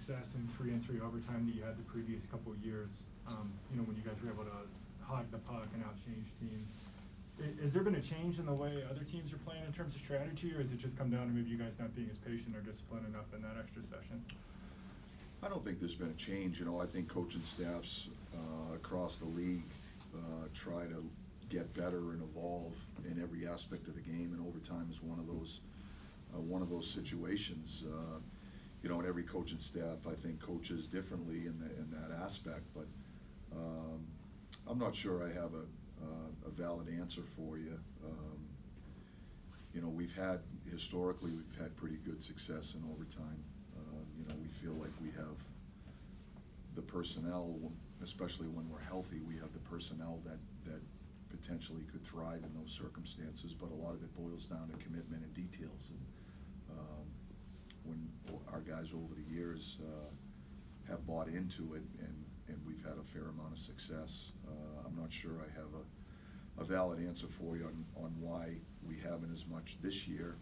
success in 3-on-3 overtime that you had the previous couple of years, when you guys were able to hog the puck and outchange teams. Has there been a change in the way other teams are playing in terms of strategy, or has it just come down to maybe you guys not being as patient or disciplined enough in that extra session? I don't think there's been a change. I think coaching staffs across the league try to get better and evolve in every aspect of the game, and overtime is one of those situations. And every coaching staff, I think, coaches differently in that aspect. But I'm not sure I have a valid answer for you. Historically, we've had pretty good success in overtime. We feel like we have the personnel, especially when we're healthy, we have the personnel that potentially could thrive in those circumstances, but a lot of it boils down to commitment and details. And when our guys over the years have bought into it, and we've had a fair amount of success, I'm not sure I have a valid answer for you on why we haven't as much this year.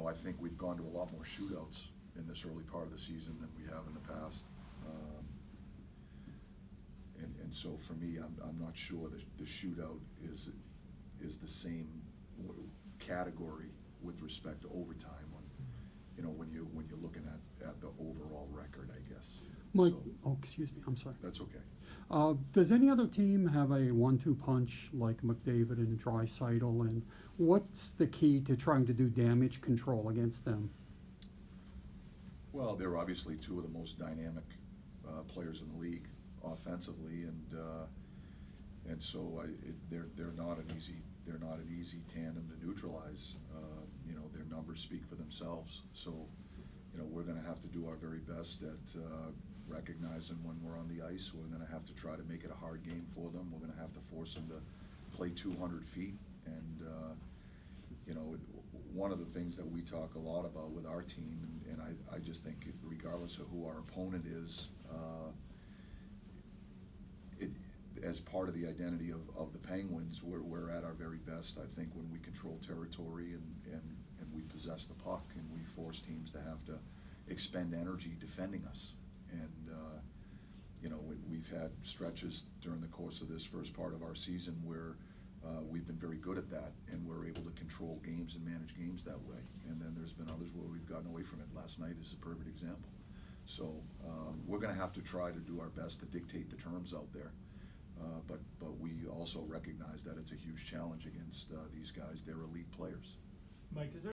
I think we've gone to a lot more shootouts in this early part of the season than we have in the past. And so for me, I'm not sure that the shootout is the same category with respect to overtime when you're looking at the overall record, I guess. Mike, excuse me, I'm sorry. That's okay. Does any other team have a 1-2 punch like McDavid and Draisaitl, and what's the key to trying to do damage control against them? Well, they're obviously two of the most dynamic players in the league offensively, and so they're not an easy tandem to neutralize. Their numbers speak for themselves. So, we're going to have to do our very best at recognizing when we're on the ice. We're going to have to try to make it a hard game for them. We're going to have to force them to play 200 feet. And one of the things that we talk a lot about with our team, and I just think regardless of who our opponent is, as part of the identity of the Penguins, we're at our very best, I think, when we control territory and we possess the puck, and we force teams to have to expend energy defending us. And we've had stretches during the course of this first part of our season where we've been very good at that, and we're able to control games and manage games that way. And then there's been others where we've gotten away from it. Last night is a perfect example. So we're going to have to try to do our best to dictate the terms out there. But we also recognize that it's a huge challenge against these guys. They're elite players. Mike, is there